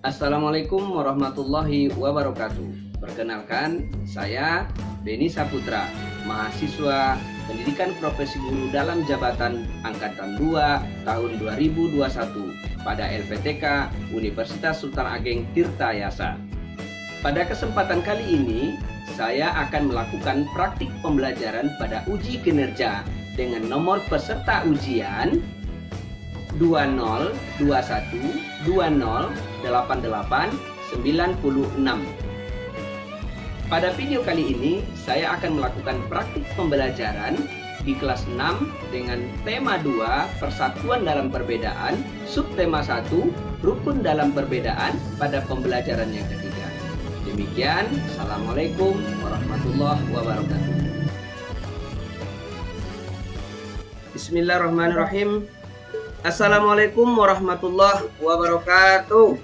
Assalamualaikum warahmatullahi wabarakatuh. Perkenalkan, saya Beni Saputra, mahasiswa Pendidikan Profesi Guru dalam Jabatan Angkatan 2 tahun 2021 pada LPTK Universitas Sultan Ageng Tirtayasa. Pada kesempatan kali ini, saya akan melakukan praktik pembelajaran pada uji kinerja dengan nomor peserta ujian 2021208896. Pada video kali ini, saya akan melakukan praktik pembelajaran di kelas 6 dengan tema 2, persatuan dalam perbedaan, subtema 1, rukun dalam perbedaan pada pembelajaran yang ketiga. Demikian, Assalamualaikum warahmatullahi wabarakatuh. Bismillahirrahmanirrahim. Assalamualaikum warahmatullahi wabarakatuh.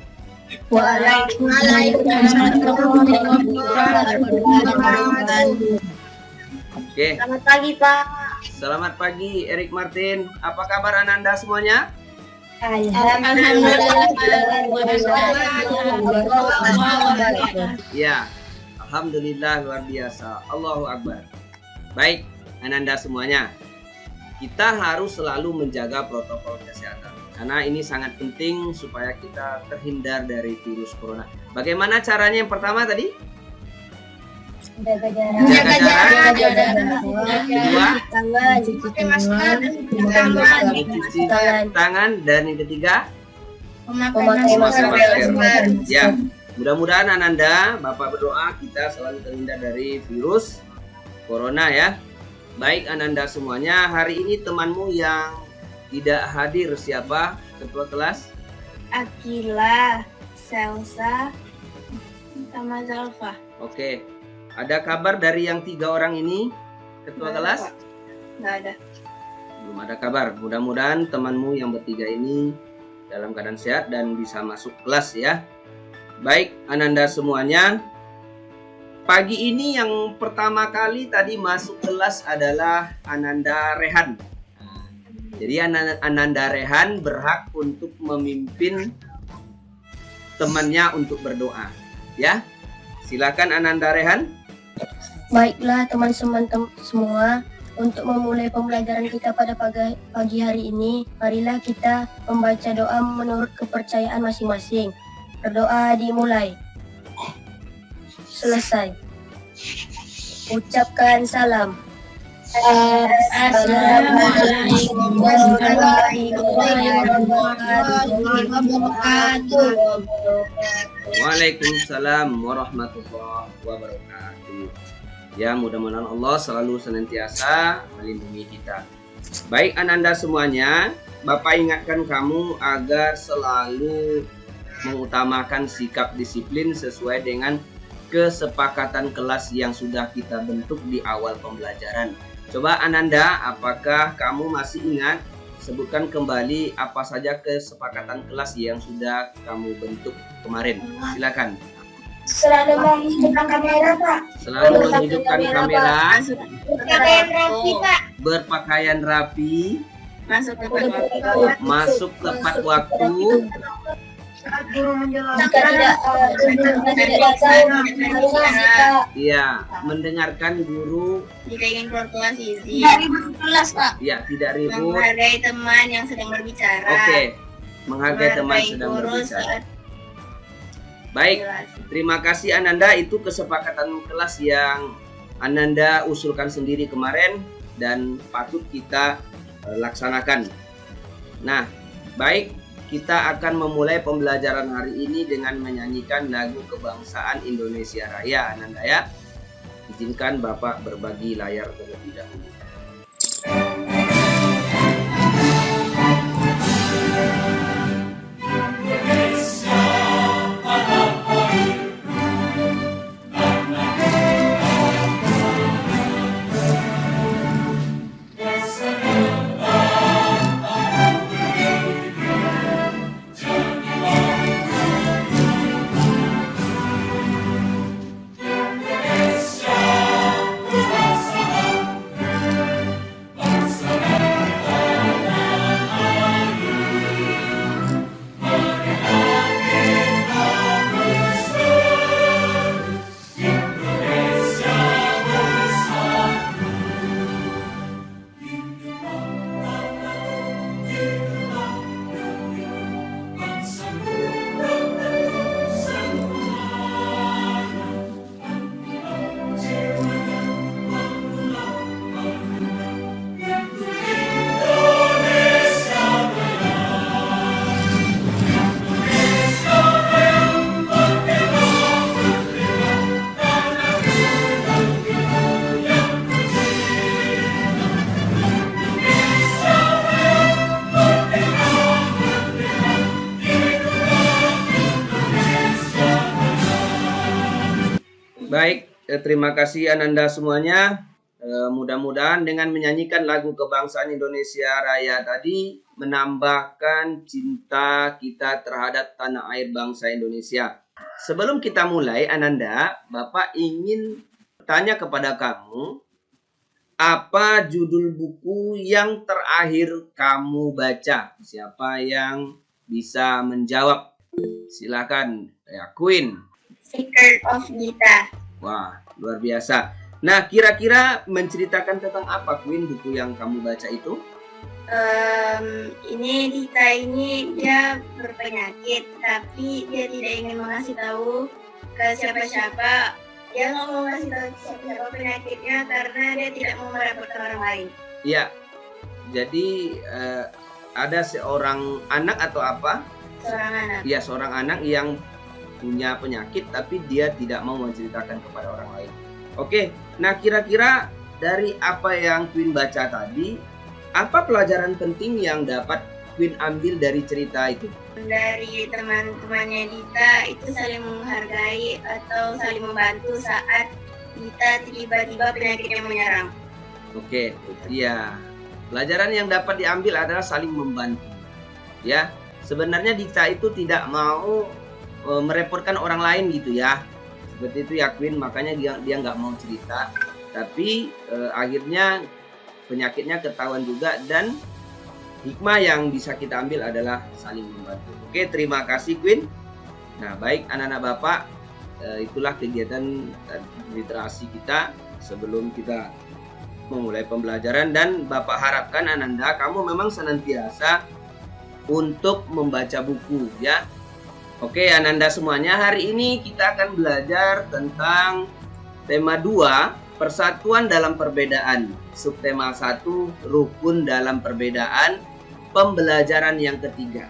Waalaikumsalam warahmatullahi wabarakatuh. Oke. Selamat pagi, Pak. Selamat pagi, Erik Martin. Apa kabar Ananda semuanya? Ya, alhamdulillah luar biasa. Allahu Akbar. Baik, Ananda semuanya. Kita harus selalu menjaga protokol kesehatan. Karena ini sangat penting supaya kita terhindar dari virus corona. Bagaimana caranya yang pertama tadi? Jaga jarak. Kedua, pakai masker, cuci tangan. Dan yang ketiga, memakai masker. Ya, mudah-mudahan Ananda, Bapak berdoa kita selalu terhindar dari virus corona ya. Baik Ananda semuanya, hari ini temanmu yang tidak hadir siapa? Ketua kelas? Akila, Selsa, sama Zalfa. Oke. Ada kabar dari yang 3 orang ini? Ketua kelas? Nggak ada. Belum ada kabar. Mudah-mudahan temanmu yang bertiga ini dalam keadaan sehat dan bisa masuk kelas ya. Baik Ananda semuanya. Pagi ini yang pertama kali tadi masuk kelas adalah Ananda Rehan. Jadi Ananda Rehan berhak untuk memimpin temannya untuk berdoa. Ya, silakan Ananda Rehan. Baiklah teman-teman semua, untuk memulai pembelajaran kita pada pagi hari ini, marilah kita membaca doa menurut kepercayaan masing-masing. Berdoa dimulai. Selesai. Ucapkan salam. Assalamualaikum warahmatullahi wabarakatuh. Waalaikumsalam warahmatullahi wabarakatuh. Ya, mudah-mudahan Allah selalu senantiasa melindungi kita. Baik Ananda semuanya, Bapak ingatkan kamu agar selalu mengutamakan sikap disiplin sesuai dengan kesepakatan kelas yang sudah kita bentuk di awal pembelajaran. Coba Ananda, apakah kamu masih ingat? Sebutkan kembali apa saja kesepakatan kelas yang sudah kamu bentuk kemarin. Silakan. Selalu menghidupkan kamera, Pak. Selalu menghidupkan kamera. Berpakaian rapi, Pak. Berpakaian rapi. Masuk tepat waktu. Masuk tepat waktu. Jika tidak Iya, mendengarkan guru. jika ingin keluar kelas izin. Tidak ribut kelas, Pak. Ya, tidak ribut. Menghargai teman yang sedang berbicara. Oke, menghargai teman sedang guru berbicara. saat Baik, kelas. terima kasih Ananda. Itu kesepakatan kelas yang Ananda usulkan sendiri kemarin dan patut kita laksanakan. Nah, baik, kita akan memulai pembelajaran hari ini dengan menyanyikan lagu kebangsaan Indonesia Raya, Ananda ya. Izinkan Bapak berbagi layar terlebih dahulu. Baik, terima kasih Ananda semuanya. Mudah-mudahan dengan menyanyikan lagu kebangsaan Indonesia Raya tadi menambahkan cinta kita terhadap tanah air bangsa Indonesia. Sebelum kita mulai, Ananda, Bapak ingin tanya kepada kamu, apa judul buku yang terakhir kamu baca? Siapa yang bisa menjawab? Silakan, ya, Queen. Secret of Gita. Wah, luar biasa. Nah, kira-kira menceritakan tentang apa, Queen, buku yang kamu baca itu? Ini Gita ini dia berpenyakit, tapi dia tidak ingin mengasih tahu ke siapa-siapa. Dia nggak mau ngasih tahu siapa-siapa penyakitnya karena dia tidak mau merepotkan orang lain. Iya. Jadi ada seorang anak atau apa? Seorang anak. Iya, seorang anak yang punya penyakit tapi dia tidak mau menceritakan kepada orang lain. Oke, nah kira-kira dari apa yang Queen baca tadi, apa pelajaran penting yang dapat Queen ambil dari cerita itu? Dari teman-temannya Dita itu saling menghargai atau saling membantu saat Dita tiba-tiba penyakitnya menyerang. Oke, iya. Pelajaran yang dapat diambil adalah saling membantu. Ya, sebenarnya Dita itu tidak mau merepotkan orang lain gitu ya. Seperti itu ya Queen, makanya dia nggak mau cerita. Tapi akhirnya penyakitnya ketahuan juga dan hikmah yang bisa kita ambil adalah saling membantu. Oke, terima kasih Queen. Nah, baik anak-anak Bapak, itulah kegiatan literasi kita sebelum kita memulai pembelajaran, dan Bapak harapkan Ananda kamu memang senantiasa untuk membaca buku ya. Oke Ananda semuanya, hari ini kita akan belajar tentang tema 2, persatuan dalam perbedaan. Subtema 1, rukun dalam perbedaan, pembelajaran yang ketiga.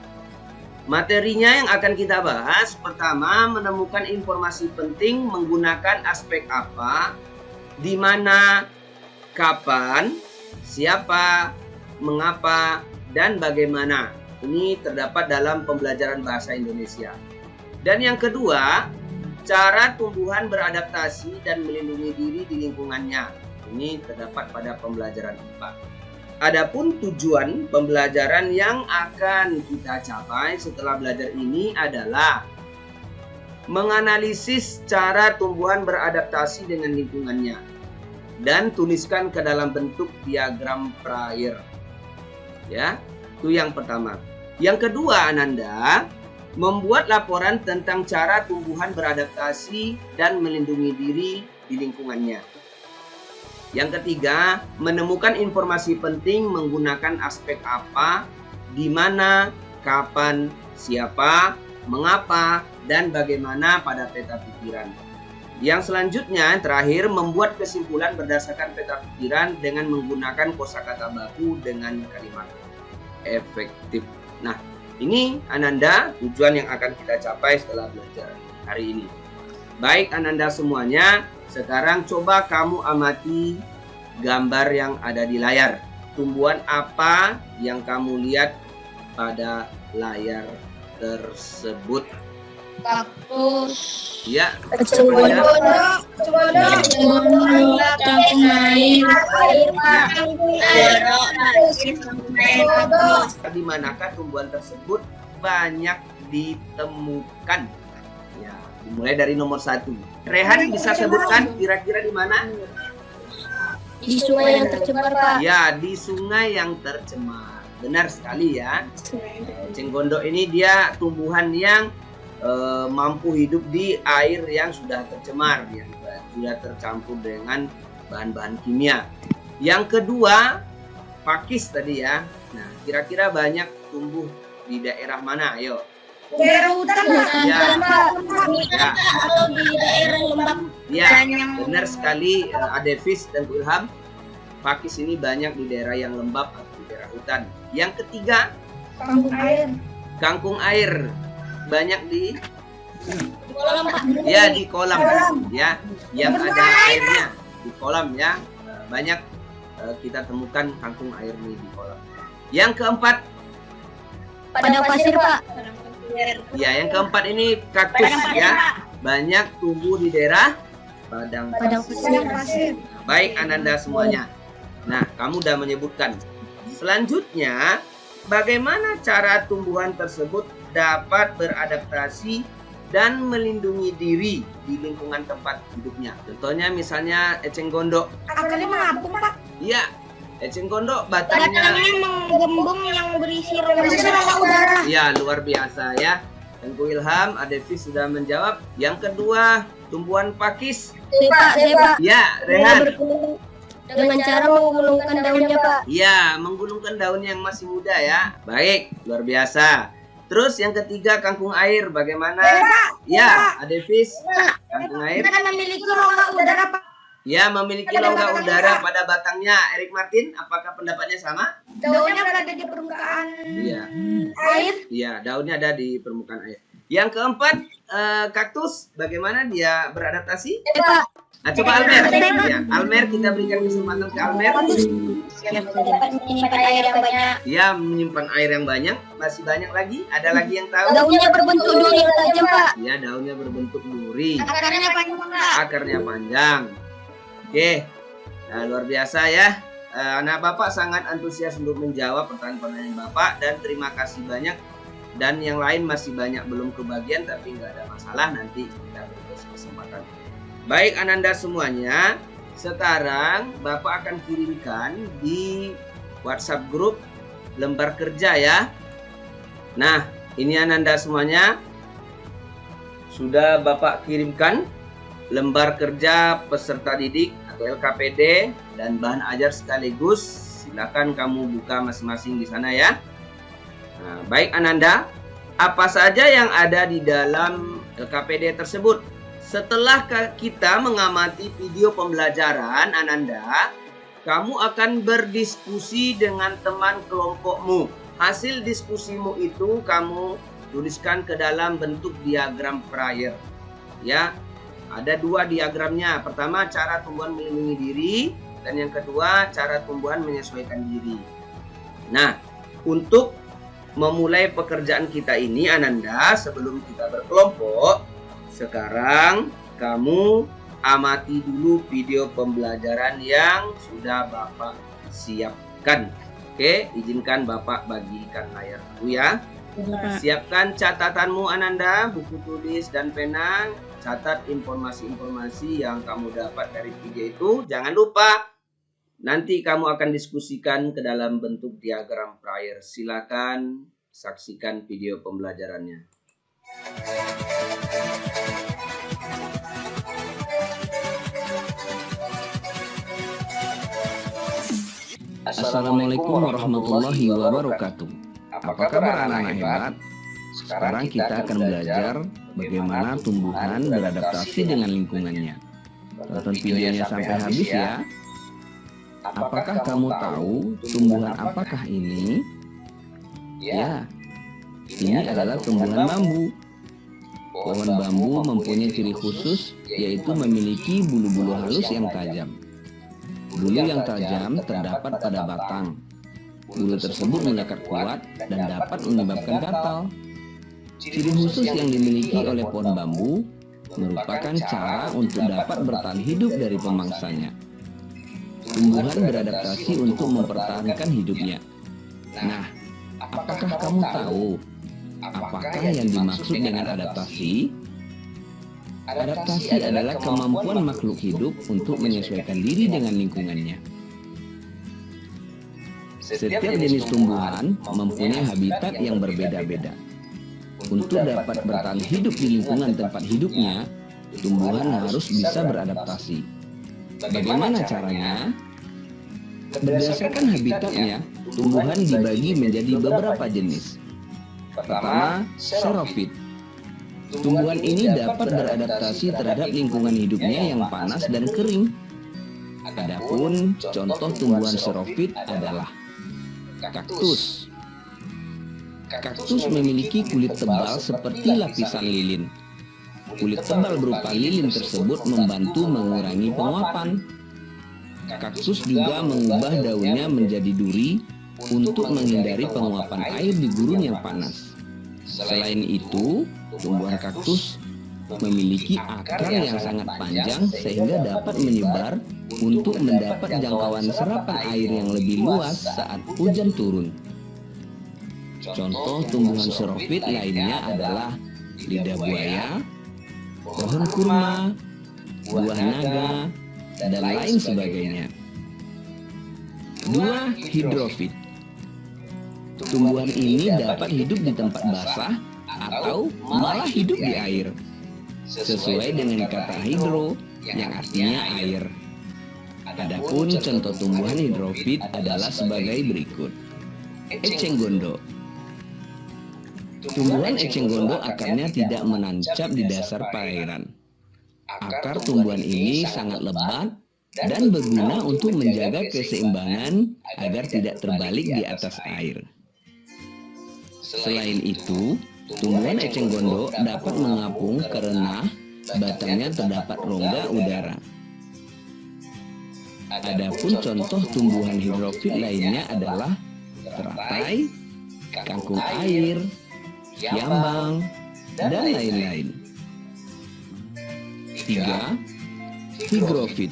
Materinya yang akan kita bahas, pertama menemukan informasi penting menggunakan aspek apa, di mana, kapan, siapa, mengapa, dan bagaimana. Ini terdapat dalam pembelajaran bahasa Indonesia. Dan yang kedua, cara tumbuhan beradaptasi dan melindungi diri di lingkungannya. Ini terdapat pada pembelajaran IPA. Adapun tujuan pembelajaran yang akan kita capai setelah belajar ini adalah menganalisis cara tumbuhan beradaptasi dengan lingkungannya dan tuliskan ke dalam bentuk diagram Prayer. Ya, itu yang pertama. Yang kedua, Ananda membuat laporan tentang cara tumbuhan beradaptasi dan melindungi diri di lingkungannya. Yang ketiga, menemukan informasi penting menggunakan aspek apa, di mana, kapan, siapa, mengapa, dan bagaimana pada peta pikiran. Yang selanjutnya, terakhir, membuat kesimpulan berdasarkan peta pikiran dengan menggunakan kosakata baku dengan kalimat efektif. Nah, ini Ananda tujuan yang akan kita capai setelah belajar hari ini. Baik Ananda semuanya, sekarang coba kamu amati gambar yang ada di layar. Tumbuhan apa yang kamu lihat pada layar tersebut? Kaktus. Ya, Kecenggondo, di manakah tumbuhan tersebut banyak ditemukan? Ya, dimulai dari nomor 1. Rehan bisa sebutkan kira-kira di mana? di sungai yang tercemar, Pak. Ya, di sungai yang tercemar. Benar sekali ya. Cenggondo ini dia tumbuhan yang mampu hidup di air yang sudah tercemar, yang sudah tercampur dengan bahan-bahan kimia. Yang kedua, pakis tadi ya. Nah, kira-kira banyak tumbuh di daerah mana? Ayo. Daerah hutan, Pak. Ya. Ya. Atau di daerah lembab. Ya, benar sekali Adevis dan Bu Ilham. Pakis ini banyak di daerah yang lembab atau di daerah hutan. Yang ketiga, Kangkung air. kangkung air. Banyak di Kolam, Pak. ya di kolam ya, yang ada airnya di kolam ya. Banyak kita temukan kangkung air ini di kolam. Yang keempat, Padang pasir, Pak. ya yang keempat ini kaktus ya. Banyak tumbuh di daerah Padang Padang pasir. pasir. Baik Ananda semuanya. Nah, kamu udah menyebutkan. Selanjutnya, bagaimana cara tumbuhan tersebut dapat beradaptasi dan melindungi diri di lingkungan tempat hidupnya? Contohnya misalnya eceng gondok. Akarnya mengapung, Pak. Iya, eceng gondok batangnya menggembung yang berisi rongga udara. ya luar biasa ya. Tengku Ilham, Adevis sudah menjawab. Yang kedua, tumbuhan pakis. Pak. Ya, Rehan. Dengan cara menggulungkan daunnya, Pak. Ya, menggulungkan daunnya yang masih muda ya. Baik, luar biasa. Terus yang ketiga, kangkung air. Bagaimana? Ya, Adevis. Kangkung air. Kita memiliki rongga udara, Pak. Ya, memiliki rongga udara pada batangnya. Erik Martin, apakah pendapatnya sama? Daunnya berada di permukaan Iya. air. Iya, daunnya ada di permukaan air. Yang keempat, kaktus. Bagaimana dia beradaptasi? Pak. Nah, coba Almer. Ya, Almer, kita berikan kesempatan ke Almer. Dapat menyimpan air yang banyak. Dia menyimpan air yang banyak. Masih banyak lagi? Ada lagi yang tahu? Daunnya berbentuk duri yang tajam, Pak. Ya, daunnya berbentuk duri. Akarnya panjang, Pak. Akarnya panjang. Oke. Nah, luar biasa ya. Anak Bapak sangat antusias untuk menjawab pertanyaan-pertanyaan Bapak. Dan terima kasih banyak. Dan yang lain masih banyak belum kebagian. Tapi nggak ada masalah. Nanti kita beri kesempatan. Baik Ananda semuanya, sekarang Bapak akan kirimkan di WhatsApp grup lembar kerja ya. Nah, ini Ananda semuanya sudah Bapak kirimkan lembar kerja peserta didik atau LKPD dan bahan ajar sekaligus. Silakan kamu buka masing-masing di sana ya. Nah, baik Ananda, apa saja yang ada di dalam LKPD tersebut? Setelah kita mengamati video pembelajaran Ananda, kamu akan berdiskusi dengan teman kelompokmu. Hasil diskusimu itu kamu tuliskan ke dalam bentuk diagram prayer. Ya, ada dua diagramnya. Pertama, cara tumbuhan melindungi diri, dan yang kedua, cara tumbuhan menyesuaikan diri. Nah, untuk memulai pekerjaan kita ini Ananda, sebelum kita berkelompok, sekarang kamu amati dulu video pembelajaran yang sudah Bapak siapkan. Oke, izinkan Bapak bagikan layar dulu ya. Siapkan catatanmu Ananda, buku tulis dan pena. Catat informasi-informasi yang kamu dapat dari video itu. Jangan lupa nanti kamu akan diskusikan ke dalam bentuk diagram prayer. Silakan saksikan video pembelajarannya. Assalamualaikum warahmatullahi wabarakatuh. Apa kabar anak-anak hebat? Sekarang kita akan belajar bagaimana tumbuhan beradaptasi dengan lingkungannya. Tonton videonya sampai habis ya. Apakah kamu tahu tumbuhan apakah ini? Ya, ini adalah tumbuhan bambu. Pohon bambu mempunyai ciri khusus, yaitu memiliki bulu-bulu halus yang tajam. Bulu yang tajam terdapat pada batang. Bulu tersebut melekat kuat dan dapat menyebabkan gatal. Ciri khusus yang dimiliki oleh pohon bambu merupakan cara untuk dapat bertahan hidup dari pemangsanya. Tumbuhan beradaptasi untuk mempertahankan hidupnya. Nah, apakah kamu tahu apakah yang dimaksud dengan adaptasi? Adaptasi adalah kemampuan makhluk hidup untuk menyesuaikan diri dengan lingkungannya. Setiap jenis tumbuhan mempunyai habitat yang berbeda-beda. Untuk dapat bertahan hidup di lingkungan tempat hidupnya, tumbuhan harus bisa beradaptasi. Bagaimana caranya? Berdasarkan habitatnya, tumbuhan dibagi menjadi beberapa jenis. Pertama, xerofit. Tumbuhan ini dapat beradaptasi terhadap lingkungan hidupnya yang panas dan kering. Adapun contoh tumbuhan xerofit adalah kaktus. Kaktus memiliki kulit tebal seperti lapisan lilin. Kulit tebal berupa lilin tersebut membantu mengurangi penguapan. Kaktus juga mengubah daunnya menjadi duri untuk menghindari penguapan air di gurun yang panas. Selain itu, tumbuhan kaktus memiliki akar yang sangat panjang sehingga dapat menyebar untuk mendapat jangkauan serapan air yang lebih luas saat hujan turun. Contoh tumbuhan xerophyt lainnya adalah lidah buaya, pohon kurma, buah naga, dan lain sebagainya. 2. Hidrofit. Tumbuhan ini dapat hidup di tempat basah atau malah hidup di air. Sesuai dengan kata hidro yang artinya air. Adapun contoh tumbuhan hidrofit adalah sebagai berikut. Eceng gondok. Tumbuhan eceng gondok akarnya tidak menancap di dasar perairan. Akar tumbuhan ini sangat lebat dan berguna untuk menjaga keseimbangan agar tidak terbalik di atas air. Selain itu, tumbuhan eceng gondok dapat mengapung karena batangnya terdapat rongga udara. Adapun contoh tumbuhan hidrofit lainnya adalah teratai, kangkung air, kiambang, dan lain-lain. 3. Higrofit.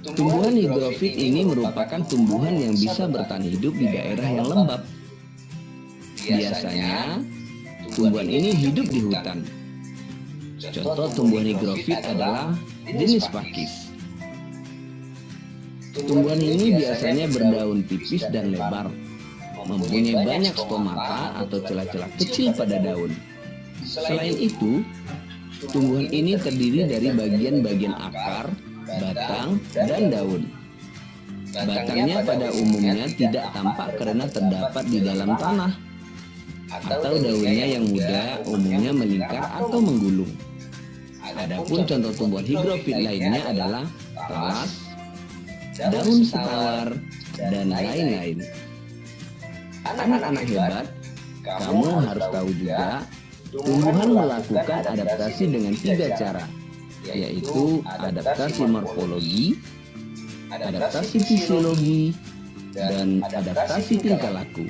Tumbuhan higrofit ini merupakan tumbuhan yang bisa bertahan hidup di daerah yang lembab. Biasanya, tumbuhan ini hidup di hutan. Contoh tumbuhan higrofit adalah jenis pakis. Tumbuhan ini biasanya berdaun tipis dan lebar, mempunyai banyak stomata atau celah-celah kecil pada daun. Selain itu, tumbuhan ini terdiri dari bagian-bagian akar, batang, dan daun. Batangnya pada umumnya tidak tampak karena terdapat di dalam tanah, atau daunnya yang muda umumnya melingkar atau menggulung. Adapun contoh tumbuhan higrofit lainnya adalah talas, daun setawar, dan lain-lain. Anak-anak hebat, kamu harus tahu juga tumbuhan melakukan adaptasi dengan 3 cara, yaitu adaptasi morfologi, adaptasi fisiologi, dan adaptasi tingkah laku.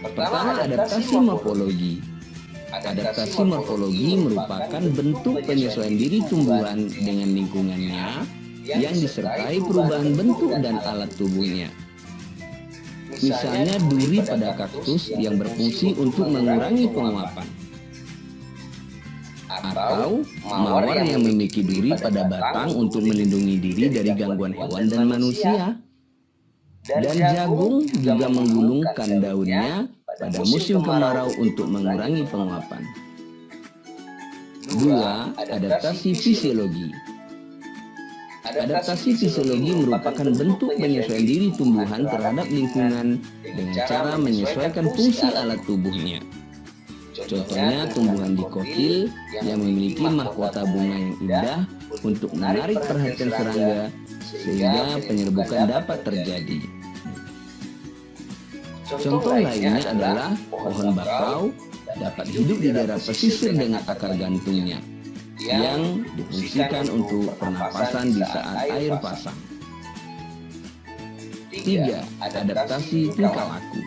Pertama, adaptasi morfologi. Adaptasi morfologi merupakan bentuk penyesuaian diri tumbuhan dengan lingkungannya yang disertai perubahan bentuk dan alat tubuhnya. Misalnya duri pada kaktus yang berfungsi untuk mengurangi penguapan, atau mawar yang memiliki duri pada batang untuk melindungi diri dari gangguan hewan dan manusia. Dan jagung juga menggulungkan daunnya pada musim kemarau untuk mengurangi penguapan. 2. Adaptasi fisiologi. Adaptasi fisiologi merupakan bentuk penyesuaian diri tumbuhan terhadap lingkungan dengan cara menyesuaikan fungsi alat tubuhnya. Contohnya tumbuhan dikotil yang memiliki mahkota bunga yang indah untuk menarik perhatian serangga sehingga penyerbukan dapat terjadi. Contoh lainnya adalah pohon bakau dapat hidup di daerah pesisir dengan akar gantungnya yang difungsikan untuk pernapasan di saat air pasang. 3. Adaptasi tingkah laku.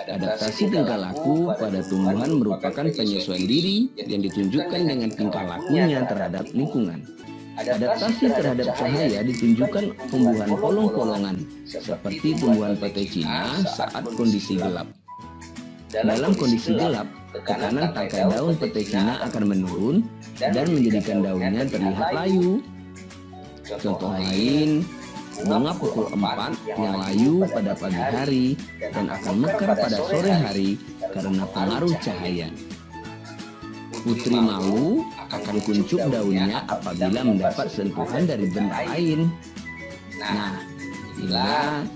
Adaptasi tingkah laku pada tumbuhan merupakan penyesuaian diri yang ditunjukkan dengan tingkah lakunya terhadap lingkungan. Adaptasi terhadap cahaya ditunjukkan tumbuhan polong-polongan seperti tumbuhan pete Cina saat kondisi gelap. Dalam kondisi gelap, tekanan tangkai daun pete Cina akan menurun dan menjadikan daunnya terlihat layu. Contoh lain, bunga pukul 4 yang layu pada pagi hari dan akan mekar pada sore hari karena pengaruh cahaya. Putri malu akan kuncup daunnya apabila mendapat sentuhan dari benda lain. Nah, inilah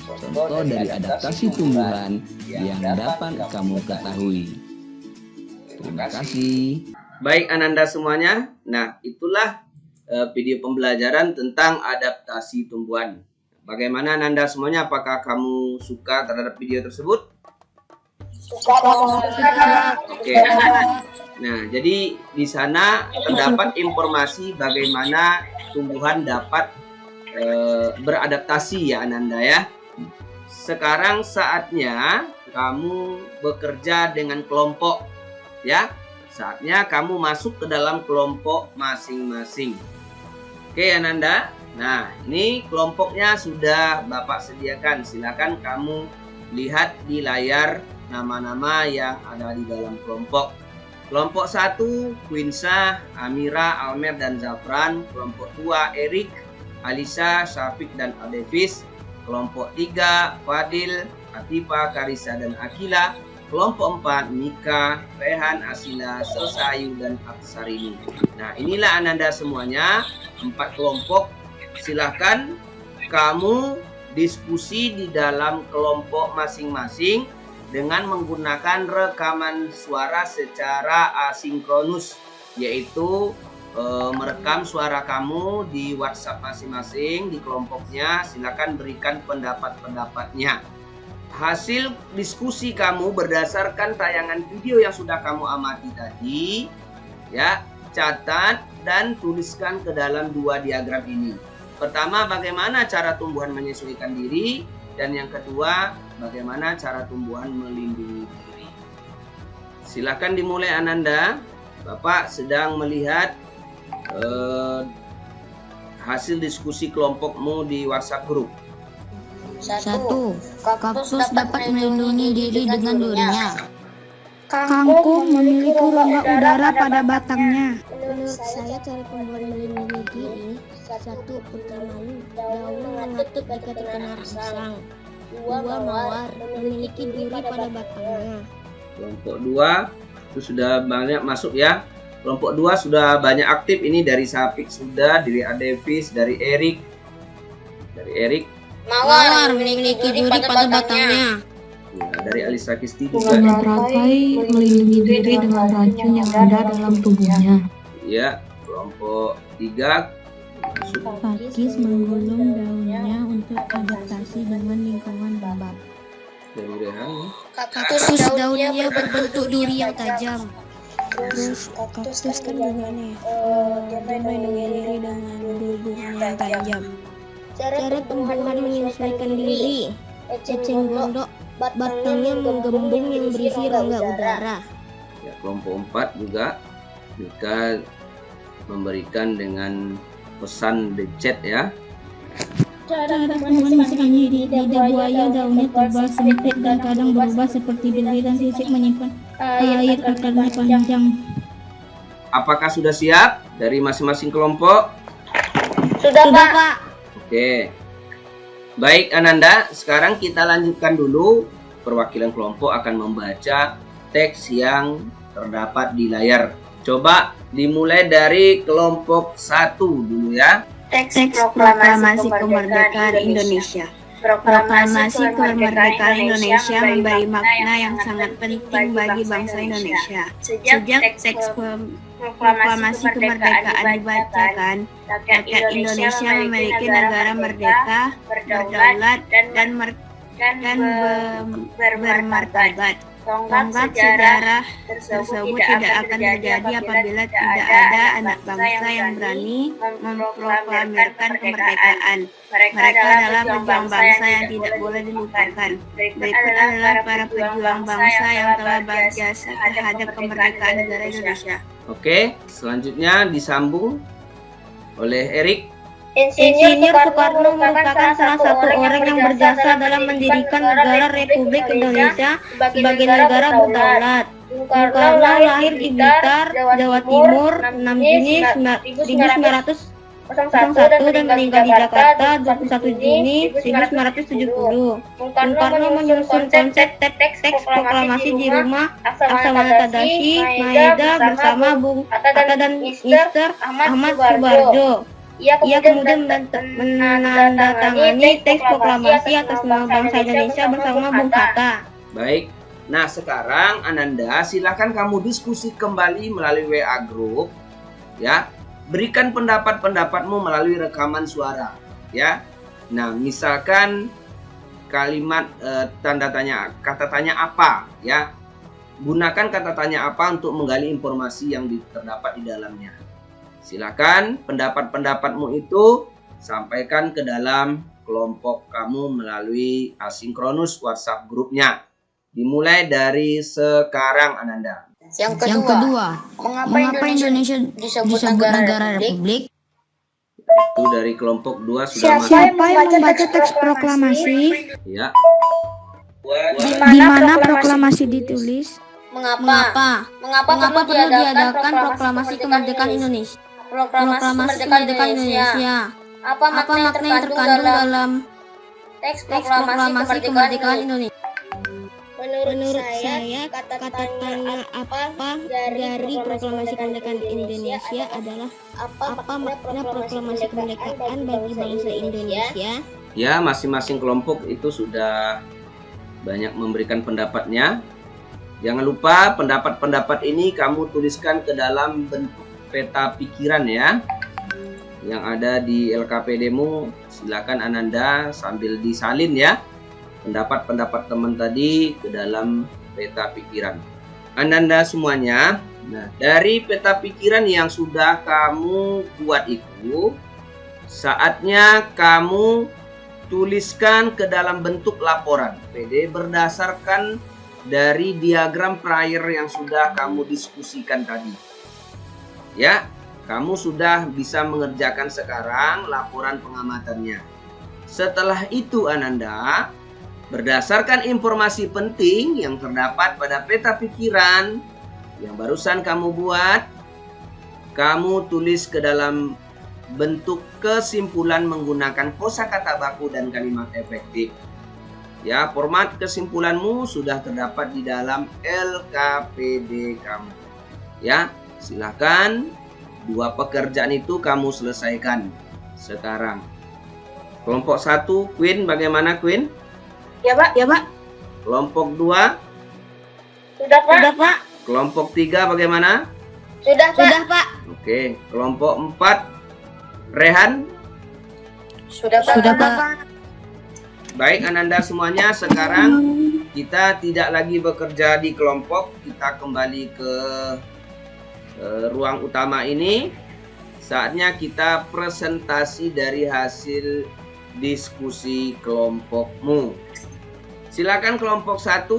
contoh dari adaptasi tumbuhan yang dapat kamu ketahui. Terima kasih. Baik Ananda semuanya, nah itulah video pembelajaran tentang adaptasi tumbuhan. Bagaimana Ananda semuanya, apakah kamu suka terhadap video tersebut? Oke. Nah, jadi di sana terdapat informasi bagaimana tumbuhan dapat beradaptasi ya Ananda ya. Sekarang saatnya kamu bekerja dengan kelompok ya. Saatnya kamu masuk ke dalam kelompok masing-masing. Oke Ananda. Nah, ini kelompoknya sudah Bapak sediakan. Silakan kamu lihat di layar nama-nama yang ada di dalam kelompok. Kelompok 1, Quinsa, Amira, Almer, dan Zafran. Kelompok 2, Erik, Alisa, Syafiq, dan Aldevis. Kelompok 3, Fadil, Atifa, Karisa, dan Akila. Kelompok 4, Mika, Rehan, Asila, Selsayu, dan Aksarini. Nah, inilah Ananda semuanya, 4 kelompok. Silahkan kamu diskusi di dalam kelompok masing-masing dengan menggunakan rekaman suara secara asinkronus, yaitu merekam suara kamu di WhatsApp masing-masing di kelompoknya. Silakan berikan pendapat-pendapatnya. Hasil diskusi kamu berdasarkan tayangan video yang sudah kamu amati tadi, ya, catat dan tuliskan ke dalam 2 diagram ini. Pertama, bagaimana cara tumbuhan menyesuaikan diri, dan yang kedua, bagaimana cara tumbuhan melindungi diri. Silakan dimulai Ananda. Bapak sedang melihat hasil diskusi kelompokmu di WhatsApp grup. 1. Kaktus dapat melindungi diri dengan durinya. Kangkung memiliki rongga udara pada batangnya. Menurut saya cara tumbuhan melindungi diri, 1. Pertama, daunnya mengatup jika terkena rangsang. 2. Mawar memiliki duri pada batangnya. Kelompok 2 itu sudah banyak masuk ya. Kelompok 2 sudah banyak aktif, ini dari Syafiq sudah, dari Adevis, dari Erik. Mawar memiliki duri pada batangnya. Ya, dari Alisa Kisti Bunga juga. teratai melindungi diri dengan racun yang ada dalam tubuhnya. Ya, kelompok 3 masuk. Pakis menggulung daunnya untuk adaptasi dengan lingkungan lembab. Dari Rehan. Kaktus daunnya berbentuk duri yang tajam. Terus kaktus kan gimana ya? Dia melindungi diri dengan duri-durinya yang tajam. Cara tumbuhan menyesuaikan diri, eceng gondok batangnya menggembung yang berisi rongga udara. Ya, kelompok 4 juga Mika memberikan dengan pesan the chat ya. Cara tumbuhan menyesuaikan diri, lidah buaya daunnya tebal sempit dan kadang berubah seperti duri dan sisik menyimpan air akarnya panjang. Apakah sudah siap dari masing-masing kelompok? Sudah, Pak. Oke. Baik Ananda, sekarang kita lanjutkan dulu. Perwakilan kelompok akan membaca teks yang terdapat di layar. Coba dimulai dari kelompok 1 dulu ya. Teks Proklamasi Kemerdekaan Indonesia. Proklamasi Kemerdekaan Indonesia memberi makna yang sangat penting bagi bangsa Indonesia. Sejak teks Proklamasi Kemerdekaan dibacakan, rakyat Indonesia memiliki negara merdeka, berdaulat, dan bermartabat. Tonggak sejarah tersebut tidak akan terjadi apabila tidak ada anak bangsa yang berani memproklamirkan kemerdekaan. Mereka adalah pejuang bangsa yang tidak boleh dilupakan. Berikut adalah para pejuang bangsa yang telah berjasa terhadap kemerdekaan negara Indonesia. Oke, selanjutnya disambung oleh Erik. Insinyur Soekarno merupakan salah satu orang yang berjasa dalam mendirikan negara Republik Indonesia sebagai negara berdaulat. Soekarno lahir di Blitar, Jawa Timur, 6 Juni 1901 dan meninggal di Jakarta 21 Juni 1970. Soekarno menyusun konsep teks proklamasi di rumah Laksamana Tadashi, Maeda bersama Bung Hatta dan Mr. Ahmad Subarjo. Ia kemudian menandatangani teks proklamasi atas nama bangsa Indonesia bersama Bung Hatta. Baik. Nah, sekarang Ananda silakan kamu diskusi kembali melalui WA group ya. Berikan pendapat-pendapatmu melalui rekaman suara ya. Nah, misalkan kalimat tanda tanya, kata tanya apa ya. Gunakan kata tanya apa untuk menggali informasi yang terdapat di dalamnya. Silakan pendapat-pendapatmu itu sampaikan ke dalam kelompok kamu melalui asinkronus WhatsApp grupnya. Dimulai dari sekarang Ananda. Yang kedua, mengapa Indonesia disebut negara republik? Itu dari kelompok 2 sudah masuk. Siapa yang membaca teks proklamasi? Ya. Di mana proklamasi ditulis? Mengapa perlu diadakan proklamasi kemerdekaan Indonesia? Proklamasi kemerdekaan Indonesia. Apa makna yang terkandung dalam teks proklamasi kemerdekaan Indonesia? Menurut saya, kata-kata apa dari proklamasi kemerdekaan Indonesia adalah apa makna proklamasi kemerdekaan bagi bangsa Indonesia? Ya, masing-masing kelompok itu sudah banyak memberikan pendapatnya. Jangan lupa pendapat-pendapat ini kamu tuliskan ke dalam bentuk peta pikiran ya. Yang ada di LKPD-mu, silakan Ananda sambil disalin ya. Pendapat-pendapat teman tadi ke dalam peta pikiran. Ananda semuanya, nah dari peta pikiran yang sudah kamu buat itu, saatnya kamu tuliskan ke dalam bentuk laporan PD berdasarkan dari diagram prior yang sudah kamu diskusikan tadi. Ya, kamu sudah bisa mengerjakan sekarang laporan pengamatannya. Setelah itu Ananda, berdasarkan informasi penting yang terdapat pada peta pikiran yang barusan kamu buat, kamu tulis ke dalam bentuk kesimpulan menggunakan kosakata baku dan kalimat efektif. Ya, format kesimpulanmu sudah terdapat di dalam LKPD kamu. Ya, silakan 2 pekerjaan itu kamu selesaikan sekarang. Kelompok 1, Queen, bagaimana Queen? Ya Pak. Kelompok 2? Sudah Pak. Kelompok 3 bagaimana? Sudah Pak. Oke, kelompok 4, Rehan? Sudah Pak. Baik Ananda semuanya, sekarang kita tidak lagi bekerja di kelompok, kita kembali ke ruang utama ini. Saatnya kita presentasi dari hasil diskusi kelompokmu. Silakan kelompok 1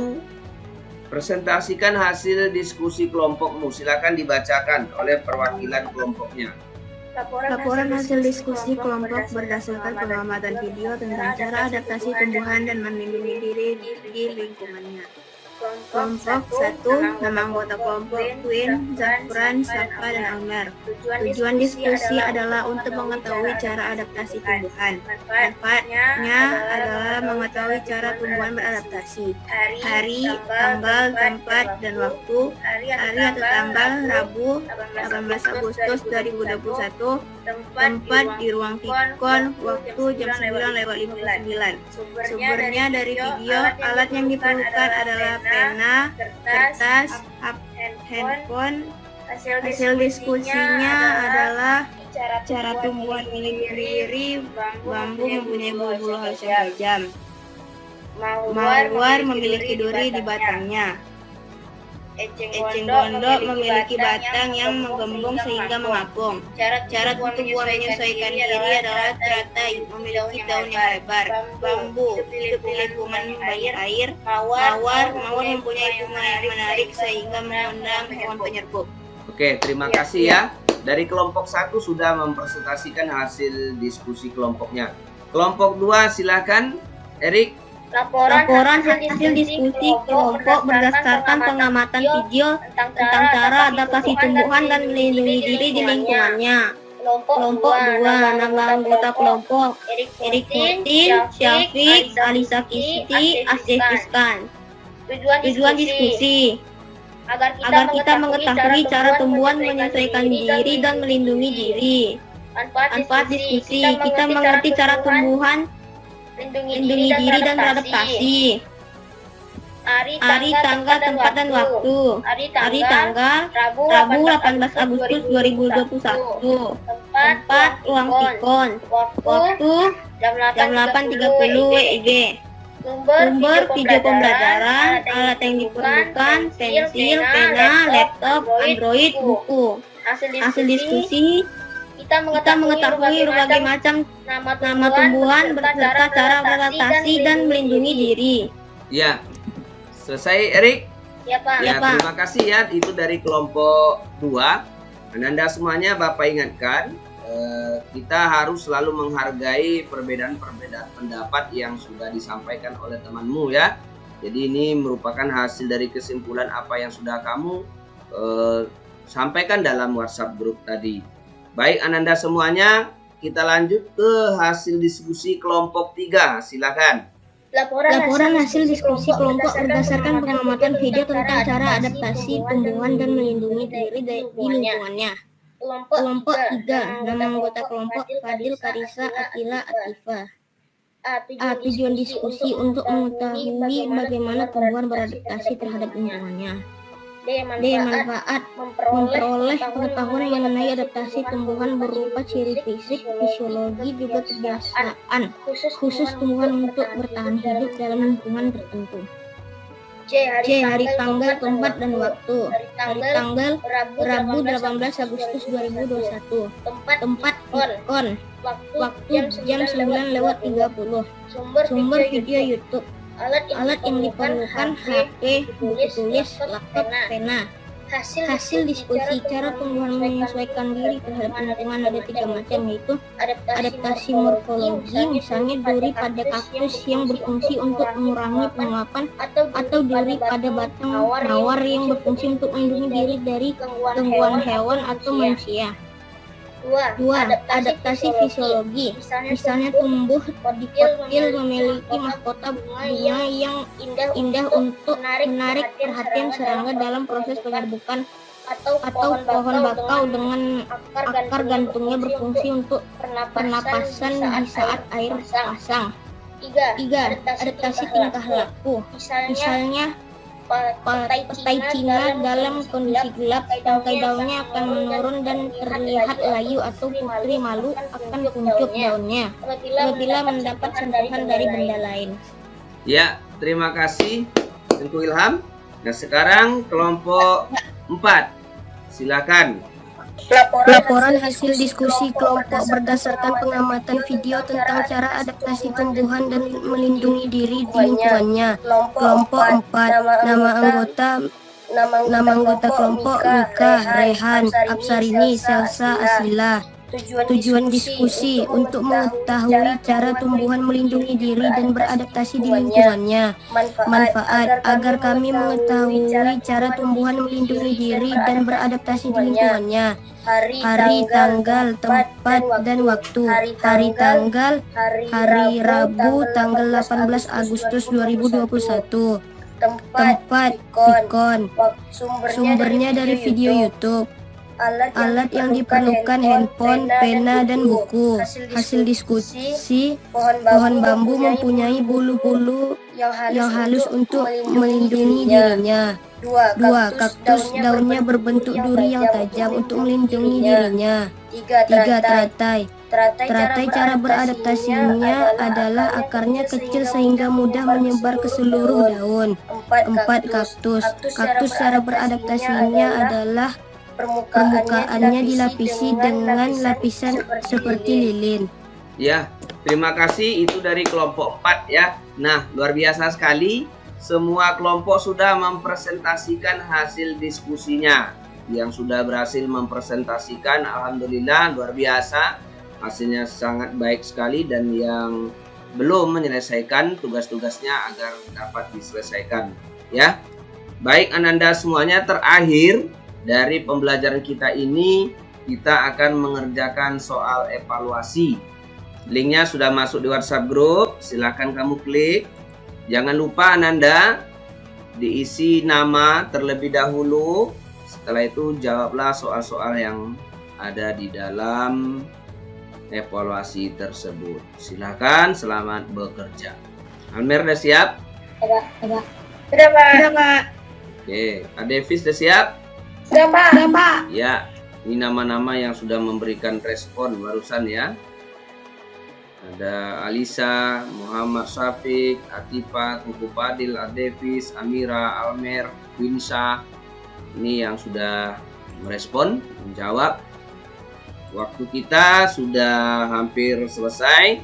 presentasikan hasil diskusi kelompokmu. Silakan dibacakan oleh perwakilan kelompoknya. Laporan hasil diskusi kelompok berdasarkan pengamatan video tentang cara adaptasi tumbuhan dan melindungi diri di lingkungannya. Kelompok 1, nama anggota kelompok Queen, Zafran, Safa, dan Amer. Tujuan diskusi adalah untuk mengetahui cara adaptasi tumbuhan. Manfaatnya adalah mengetahui cara tumbuhan beradaptasi. Hari, tanggal, tempat, dan waktu. Hari atau tanggal Rabu 18 Agustus 2021. Tempat di ruang Tikon, waktu jam 9:59. Sumbernya dari video. Alat yang diperlukan adalah pena, kertas, handphone. Hasil diskusinya adalah cara tumbuhan melindungi diri, bambu mempunyai bulu halus yang tajam. Mawar memiliki duri di batangnya. Eceng gondok memiliki batang yang menggembung sehingga mengapung. Cara tumbuhan menyesuaikan diri adalah teratai, memiliki daun yang lebar. Bambu hidup di lingkungan banyak air. Mawar mempunyai bunga yang menarik sehingga mengundang hewan penyerbuk. Oke, terima kasih ya. Dari kelompok 1 sudah mempresentasikan hasil diskusi kelompoknya. Kelompok 2 silakan, Erik. Laporan hasil diskusi kelompok berdasarkan pengamatan video tentang cara adaptasi tumbuhan dan melindungi diri di lingkungannya. Kelompok 2, nama anggota kelompok Erik Martin, Syafiq, Alisa Kisti, Asif Iskan. Tujuan diskusi agar kita mengetahui cara tumbuhan menyesuaikan diri dan melindungi diri. Manfaat diskusi, kita mengerti cara tumbuhan lindungi diri dan beradaptasi. Hari, tanggal, tempat, dan waktu. Hari, tanggal Rabu 18 Agustus 2021. Tempat ruang Tikon. Waktu jam 8.30 WIB. Sumber video pembelajaran, alat yang diperlukan, pensil, pena, laptop, Android, buku. Hasil diskusi, kita mengetahui berbagai macam nama tumbuhan beserta cara beradaptasi dan melindungi diri. Ya, selesai Erik? Ya, Pak. Ya, terima kasih ya. Itu dari kelompok 2. Ananda semuanya Bapak ingatkan, kita harus selalu menghargai perbedaan-perbedaan pendapat yang sudah disampaikan oleh temanmu ya. Jadi ini merupakan hasil dari kesimpulan apa yang sudah kamu sampaikan dalam WhatsApp grup tadi. Baik Ananda semuanya, kita lanjut ke hasil diskusi kelompok 3. Silakan. Laporan hasil diskusi kelompok berdasarkan pengamatan video tentang cara adaptasi tumbuhan dan melindungi diri di lingkungannya. Kelompok 3, nama anggota kelompok Fadil, Karisa, Atila, Atifa. Tujuan diskusi untuk mengetahui bagaimana tumbuhan beradaptasi terhadap lingkungannya. D. Manfaat memperoleh pengetahuan mengenai adaptasi tumbuhan berupa ciri fisik, fisiologi, juga kebiasaan khusus tumbuhan untuk bertahan hidup dalam lingkungan tertentu. C. Hari, tanggal, tempat, dan waktu. Hari tanggal Rabu 18 Agustus 2021. Tempat VidCon. Waktu jam 9:30. Sumber video YouTube. Alat yang diperlukan HP, buku tulis, laptop, pena. Hasil diskusi cara tumbuhan menyesuaikan diri terhadap lingkungan ada 3 macam, yaitu adaptasi morfologi, misalnya duri pada kaktus yang berfungsi untuk mengurangi penguapan, atau duri pada batang mawar yang berfungsi untuk melindungi diri dari gangguan hewan atau manusia. 2. Adaptasi fisiologi, misalnya tumbuh di kotil memiliki mahkota bunga yang indah untuk menarik perhatian serangga dalam proses penyerbukan, atau pohon bakau dengan akar gantungnya berfungsi untuk pernapasan di saat air pasang. 3. Adaptasi tingkah laku, misalnya petai Cina dalam kondisi gelap, tangkai daunnya akan menurun dan terlihat layu, atau putri malu akan kuncup daunnya apabila mendapat sentuhan dari benda lain. Ya, terima kasih Tengku Ilham. Nah sekarang kelompok 4. Silakan. Laporan hasil diskusi kelompok berdasarkan pengamatan video tentang cara adaptasi tumbuhan dan melindungi diri di lingkungannya. Kelompok 4, nama anggota kelompok Mika, Rehan, Absarini, Selsa, Asila. Tujuan diskusi untuk mengetahui cara tumbuhan melindungi diri dan beradaptasi di lingkungannya. Manfaat agar kami mengetahui cara tumbuhan melindungi diri dan beradaptasi di lingkungannya. Hari, tanggal, tempat, dan waktu. Hari tanggal hari Rabu tanggal 18 Agustus 2021. Tempat VidCon. Sumbernya dari video YouTube. Alat yang diperlukan handphone, pena, dan buku. Hasil diskusi, pohon bambu mempunyai bulu-bulu yang halus untuk melindungi dirinya. 2. Kaktus daunnya berbentuk duri yang tajam untuk melindungi dirinya. 3. Teratai cara beradaptasinya adalah akarnya kecil sehingga mudah menyebar ke seluruh daun. 4. Kaktus cara beradaptasinya adalah permukaannya dilapisi dengan lapisan seperti lilin. Ya, terima kasih. Itu dari kelompok 4 ya. Nah, luar biasa sekali. Semua kelompok sudah mempresentasikan hasil diskusinya. Yang sudah berhasil mempresentasikan, alhamdulillah luar biasa. Hasilnya sangat baik sekali, dan yang belum menyelesaikan tugas-tugasnya agar dapat diselesaikan ya. Baik Ananda semuanya, terakhir dari pembelajaran kita ini, kita akan mengerjakan soal evaluasi. Linknya sudah masuk di WhatsApp group, silahkan kamu klik. Jangan lupa Ananda diisi nama terlebih dahulu. Setelah itu jawablah soal-soal yang ada di dalam evaluasi tersebut. Silahkan, selamat bekerja. Almer udah siap? Sudah, Pak. Oke, Adevis udah siap? Sudah, Pak. Ya, ini nama-nama yang sudah memberikan respon barusan ya. Ada Alisa, Muhammad Syafiq, Atifa, Tuku Fadil, Adevis, Amira, Almer, Winsa. Ini yang sudah merespon, menjawab. Waktu kita sudah hampir selesai.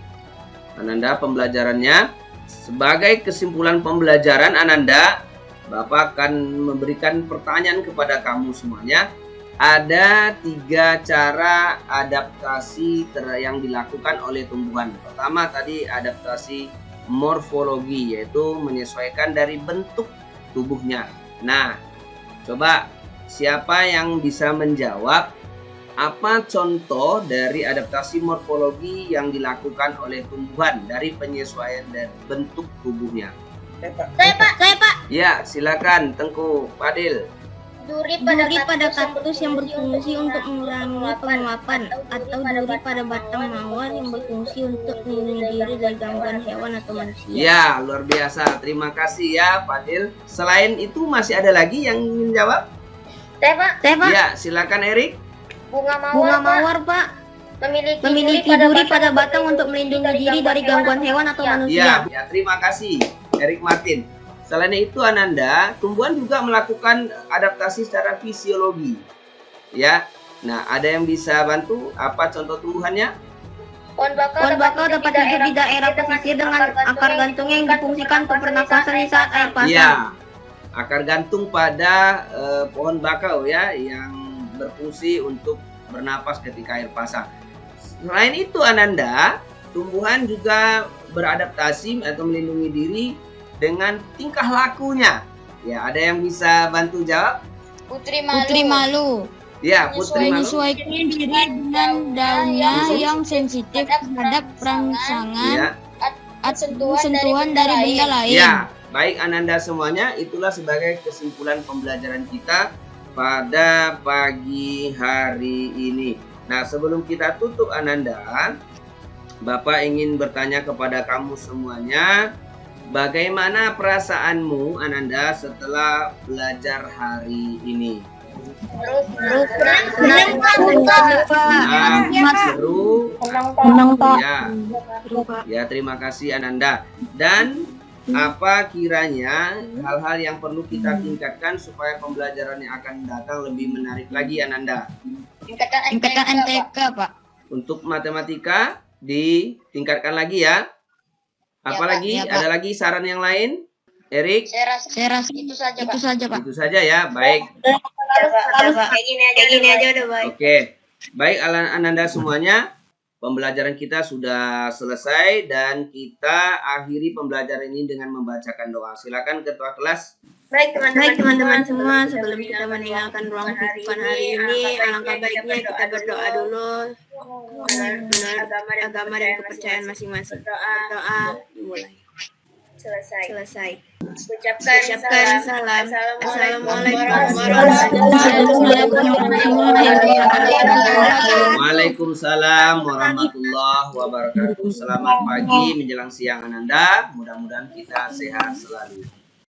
Ananda pembelajarannya. Sebagai kesimpulan pembelajaran Ananda, Bapak akan memberikan pertanyaan kepada kamu semuanya. Ada 3 cara adaptasi yang dilakukan oleh tumbuhan. Pertama tadi adaptasi morfologi, yaitu menyesuaikan dari bentuk tubuhnya. Nah, coba siapa yang bisa menjawab apa contoh dari adaptasi morfologi yang dilakukan oleh tumbuhan dari penyesuaian dari bentuk tubuhnya? Saya Pak. Ya, silakan Tengku Fadil. Duri pada kaktus yang berfungsi untuk mengurangi penguapan, atau duri pada batang mawar yang berfungsi untuk melindungi diri dari gangguan hewan atau manusia. Ya, luar biasa. Terima kasih ya Fadil. Selain itu masih ada lagi yang ingin jawab? Saya Pak. Ya, silakan Erik. Bunga mawar, Pak. Memiliki duri pada batang untuk melindungi diri dari gangguan hewan atau manusia. Ya, terima kasih Erik Martin. Selain itu Ananda, tumbuhan juga melakukan adaptasi secara fisiologi. Ya. Nah, ada yang bisa bantu? Apa contoh tumbuhannya? Pohon bakau dapat hidup di daerah pesisir dengan akar gantungnya yang difungsikan untuk pernafasan di saat air pasang. Ya. Akar gantung pada pohon bakau ya yang berfungsi untuk bernapas ketika air pasang. Selain itu Ananda, tumbuhan juga beradaptasi atau melindungi diri dengan tingkah lakunya. Ya, ada yang bisa bantu jawab? Putri malu. Ya, Putri Malu. Menyesuaikan diri dengan daunnya yang sensitif terhadap rangsangan atau sentuhan dari benda lain. Ya, baik Ananda semuanya, itulah sebagai kesimpulan pembelajaran kita pada pagi hari ini. Nah, sebelum kita tutup Ananda, Bapak ingin bertanya kepada kamu semuanya, bagaimana perasaanmu Ananda setelah belajar hari ini? Seru. Ya, terima kasih Ananda. Dan apa kiranya hal-hal yang perlu kita tingkatkan supaya pembelajaran yang akan datang lebih menarik lagi Ananda? Tingkatkan NTK, Pak. Untuk matematika ditingkatkan lagi ya. Apalagi Ya, Pak. ada lagi saran yang lain? Erik? Saya rasa itu saja, Pak. Itu saja ya. Baik. Kayak gini aja udah baik. Oke. Baik Ananda semuanya. Pembelajaran kita sudah selesai dan kita akhiri pembelajaran ini dengan membacakan doa. Silakan ketua kelas. Baik teman-teman semua, sebelum kita meninggalkan ruang kehidupan hari ini, alangkah baiknya kita berdoa dulu menurut agama dan kepercayaan masing-masing. Doa dimulai. Selesai. Ucapkan salam. Assalamualaikum warahmatullahi wabarakatuh. Waalaikumsalam warahmatullahi wabarakatuh. Selamat pagi menjelang siang Ananda. Mudah-mudahan kita sehat selalu.